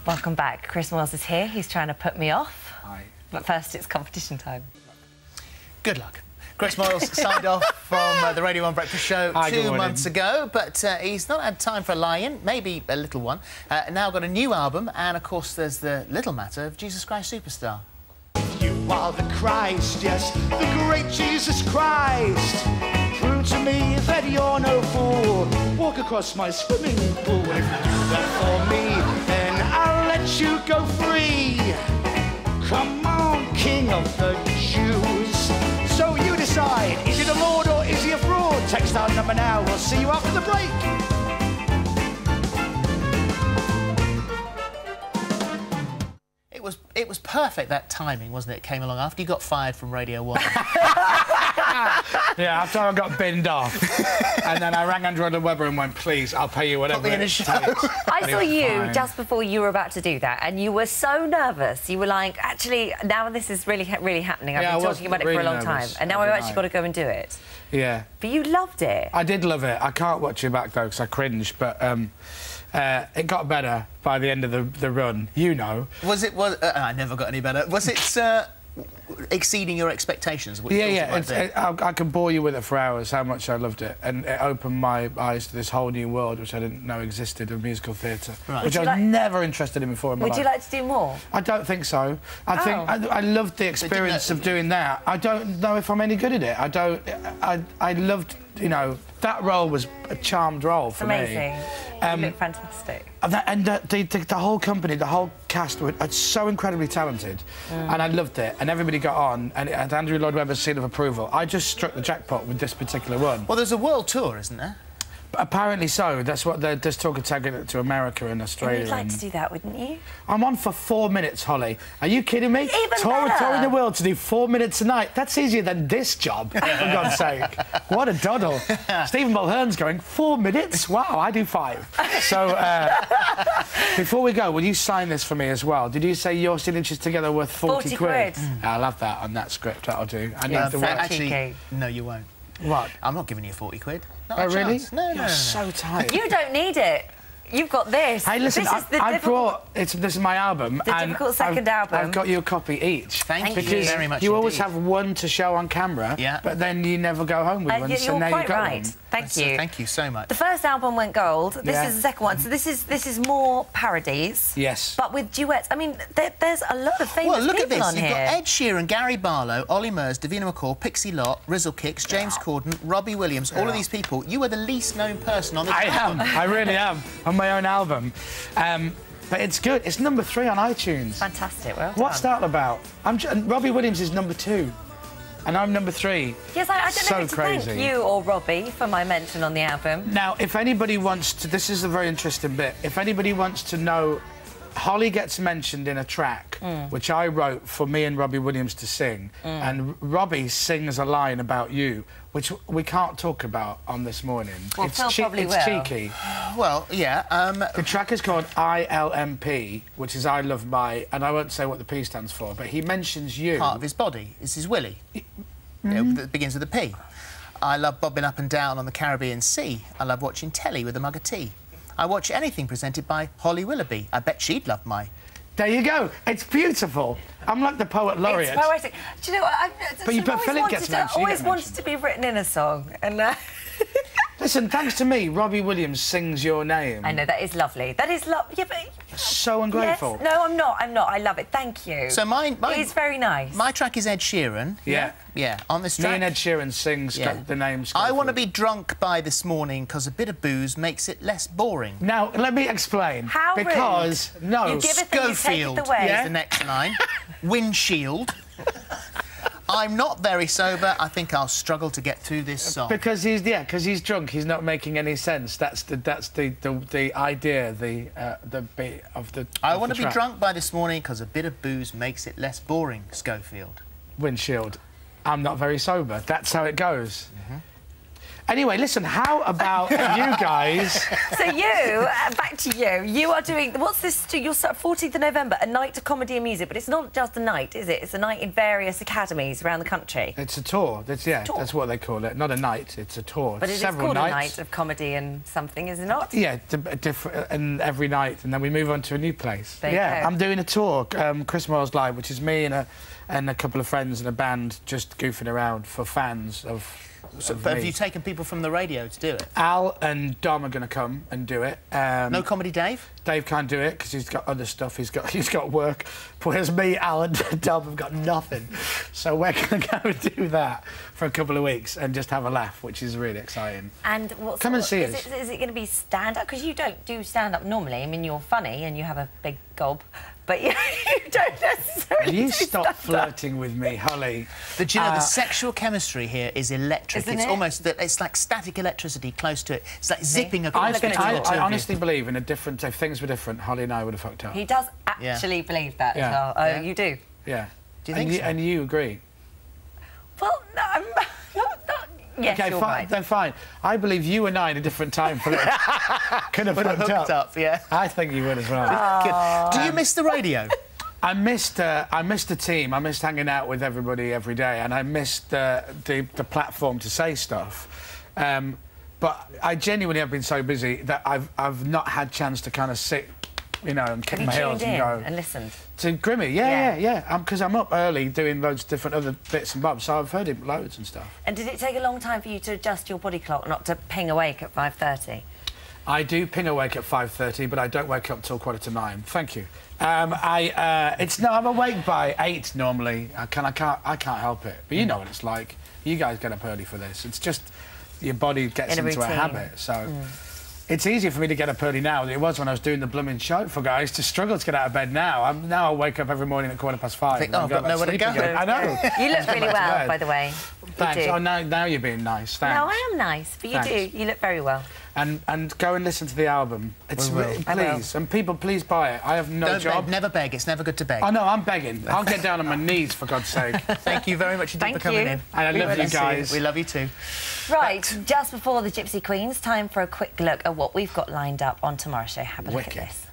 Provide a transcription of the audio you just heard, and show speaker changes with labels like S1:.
S1: Welcome back. Chris Moyles is here. He's trying to put me off.
S2: Hi.
S1: But first, it's competition time.
S3: Good luck. Chris Moyles signed off from the Radio 1 Breakfast Show 2 months ago, but he's not had time for a lie-in, maybe a little one. Now got a new album, and of course there's the little matter of Jesus Christ Superstar.
S4: You are the Christ, yes, the great Jesus Christ. Prove to me that you're no fool. Walk across my swimming pool. If you do that for me, then I'll let you go free. Come on, King of the Jews. So you decide, is he the Lord or is he a fraud? Text our number now, we'll see you after the break.
S3: It was perfect, that timing, wasn't it? It came along after you got fired from Radio 1.
S2: Yeah, after I got binned off. And then I rang Andrew Lloyd Webber and went, please, I'll pay you whatever it takes.
S1: I saw you just before you were about to do that, and you were so nervous. You were like, actually, now this is really happening. I've been talking about it for a long time, and now I've actually got to go and do it.
S2: Yeah.
S1: But you loved it.
S2: I did love it. I can't watch it back, though, because I cringed, but it got better by the end of the run, you know.
S3: I never got any better. Was it exceeding your expectations?
S2: I could bore you with it for hours, how much I loved it. And it opened my eyes to this whole new world, which I didn't know existed, of musical theatre, which I was never interested in before in my life.
S1: Would you like to do more?
S2: I don't think so. I think I loved the experience of doing that. I don't know if I'm any good at it. I loved, you know, that role was a charmed role for me.
S1: Amazing. You look fantastic.
S2: And the whole company, the whole cast were so incredibly talented, and I loved it. And everybody got on, and it had Andrew Lloyd Webber's seal of approval. I just struck the jackpot with this particular one.
S3: Well, there's a world tour, isn't there?
S2: Apparently so. That's what there's talk of taking it to America and Australia.
S1: You'd like to do that, wouldn't you?
S2: I'm on for 4 minutes, Holly. Are you kidding me?
S1: Even better.
S2: Touring the world to do 4 minutes a night. That's easier than this job, for God's sake. What a doddle. Stephen Mulhern's going, 4 minutes? Wow, I do 5. So, before we go, will you sign this for me as well? Did you say your signature's together worth 40 quid? I'll have that on that script, that'll do. I need the work.
S3: Actually, no, you won't.
S2: What?
S3: I'm not giving you 40 quid.
S2: Oh, really?
S3: No,
S2: You're so tired.
S1: You don't need it. You've got this.
S2: Hey, listen, this is my album.
S1: The difficult second album.
S2: I've got you a copy each.
S3: Thank you very much.
S2: You always have one to show on camera, but then you never go home with one.
S1: You're quite right. Thank you.
S3: Thank you so much.
S1: The first album went gold. This is the second one. So this is more parodies.
S2: Yes.
S1: But with duets. I mean, there's a lot of famous people on here.
S3: Well, look at this. You've got Ed Sheeran, Gary Barlow, Ollie Murs, Davina McCall, Pixie Lott, Rizzle Kicks, James Corden, Robbie Williams. All of these people. You are the least known person on this album.
S2: I really am. On my own album. But it's good. It's number 3 on iTunes.
S1: Fantastic. Well done.
S2: What's that about? Robbie Williams is number 2. And I'm number 3.
S1: Yes, I don't know if to thank you or Robbie for my mention on the album.
S2: Now, if anybody wants to... This is a very interesting bit. If anybody wants to know... Holly gets mentioned in a track, which I wrote for me and Robbie Williams to sing, and Robbie sings a line about you, which we can't talk about on This Morning.
S1: Well, Phil probably will.
S2: It's cheeky.
S3: Well, yeah.
S2: The track is called ILMP, which is I Love My, and I won't say what the P stands for, but he mentions you.
S3: Part of his body. This is Willie. It begins with a P. I love bobbing up and down on the Caribbean Sea. I love watching telly with a mug of tea. I watch anything presented by Holly Willoughby. I bet she'd love my...
S2: There you go. It's beautiful. I'm like the poet laureate.
S1: It's poetic. Do you know what?
S2: But Phillip gets mentioned.
S1: I always wanted to be written in a song. And
S2: listen, thanks to me, Robbie Williams sings your name.
S1: I know, that is lovely. That is lovely. Yeah, but...
S2: So ungrateful.
S1: Yes. No, I'm not. I love it. Thank you.
S3: So mine
S1: it's very nice.
S3: My track is Ed Sheeran.
S2: Yeah.
S3: Yeah, on this track.
S2: Me and Ed Sheeran sings the name Schofield.
S3: I want to be drunk by this morning because a bit of booze makes it less boring.
S2: Now, let me explain.
S1: How
S2: because,
S1: rude.
S2: No.
S1: You give it the,
S3: Schofield
S1: you take it away.
S3: is the next line. Windshield. I'm not very sober. I think I'll struggle to get through this song.
S2: Because he's drunk. He's not making any sense. That's the idea, the beat of the.
S3: I want to be drunk by this morning because a bit of booze makes it less boring. Schofield.
S2: Windshield. I'm not very sober. That's how it goes. Anyway, listen, how about you guys?
S1: So you, back to you. You are doing, what's this? You're 14th of November, a night of comedy and music, but it's not just a night, is it? It's a night in various academies around the country.
S2: It's a tour. That's what they call it. Not a night, it's a tour.
S1: But it's
S2: several
S1: called
S2: nights.
S1: a night of comedy and something, is it not?
S2: Yeah, different, and every night, and then we move on to a new place.
S1: There you go.
S2: I'm doing a tour, Chris Moyles Live, which is me and a couple of friends and a band just goofing around for fans of.
S3: But have you taken people from the radio to do it?
S2: Al and Dom are going to come and do it.
S3: No comedy, Dave?
S2: Dave can't do it because he's got other stuff. He's got work. Whereas me, Al and Dom have got nothing. So we're going to go and do that for a couple of weeks and just have a laugh, which is really exciting.
S1: And
S2: come and see us.
S1: Is it going to be stand-up? Because you don't do stand-up normally. I mean, you're funny and you have a big gob, but you don't necessarily.
S2: You stop flirting with me, Holly.
S3: But you know, the sexual chemistry here is electric.
S1: Isn't
S3: it's
S1: it?
S3: almost it's like static electricity close to it. It's like zipping across.
S2: I honestly believe in a different. If things were different, Holly and I would have fucked up.
S1: He does actually believe that as well. Oh, you do?
S2: Yeah.
S3: Do you think so?
S2: And you agree?
S1: Well, no, I'm not. Yes,
S2: okay,
S1: you're
S2: fine.
S1: right.
S2: Then fine. I believe you and I in a different time, Phillip, could have hooked up.
S3: Yeah.
S2: I think you would as well.
S3: Do you miss the radio?
S2: I missed the team. I missed hanging out with everybody every day, and I missed the platform to say stuff. But I genuinely have been so busy that I've not had chance to kind of sit, you know, and kick my heels and go
S1: and listened
S2: to Grimmy. Yeah. Because I'm up early doing loads of different other bits and bobs, so I've heard him loads and stuff.
S1: And did it take a long time for you to adjust your body clock, not to ping awake at 5:30?
S2: I do ping awake at 5:30, but I don't wake up till 8:45. Thank you. I'm awake by 8 normally. I can't help it. But you know what it's like. You guys get up early for this. It's just your body gets into a habit. So it's easier for me to get up early now than it was when I was doing the blooming show for guys. To struggle to get out of bed now. Now I wake up every morning at 5:15.
S3: Think, I've got nowhere to go.
S2: I know.
S1: You look really well, by the way.
S2: Thanks. Oh, now you're being nice. Thanks.
S1: No, I am nice, but you do. You look very well.
S2: And go and listen to the album. It's please, and people, please buy it. I have no job.
S3: Beg, never beg. It's never good to beg.
S2: Oh no, I'm begging. I'll get down on my knees for God's sake.
S3: Thank you very much indeed for coming in.
S2: And I love you guys.
S3: We love you too.
S1: Right, just before the Gypsy Queens, time for a quick look at what we've got lined up on tomorrow's show. Have a look at this.